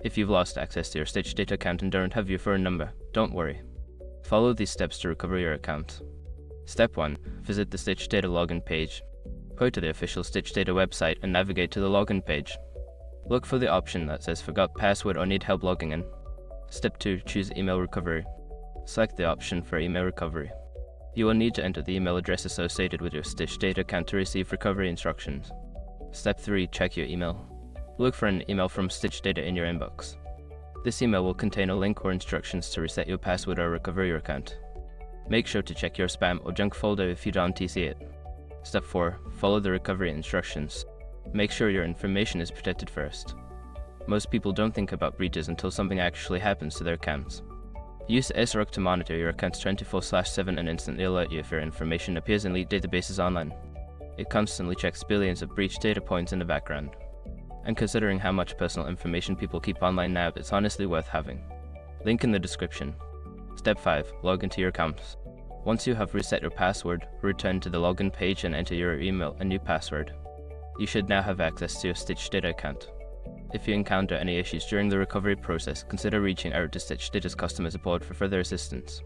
If you've lost access to your Stitch Data account and don't have your phone number, don't worry. Follow these steps to recover your account. Step 1. Visit the Stitch Data login page. Go to the official Stitch Data website and navigate to the login page. Look for the option that says Forgot Password or Need Help Logging In. Step 2. Choose Email Recovery. Select the option for Email Recovery. You will need to enter the email address associated with your Stitch Data account to receive recovery instructions. Step 3. Check your email. Look for an email from Stitch Data in your inbox. This email will contain a link or instructions to reset your password or recover your account. Make sure to check your spam or junk folder if you don't see it. Step 4. Follow the recovery instructions. Make sure your information is protected first. Most people don't think about breaches until something actually happens to their accounts. Use SROC to monitor your accounts 24/7 and instantly alert you if your information appears in leaked databases online. It constantly checks billions of breach data points in the background. And considering how much personal information people keep online now, it's honestly worth having. Link in the description. Step 5. Log into your accounts. Once you have reset your password, return to the login page and enter your email and new password. You should now have access to your Stitch Data account. If you encounter any issues during the recovery process, consider reaching out to Stitch Data's customer support for further assistance.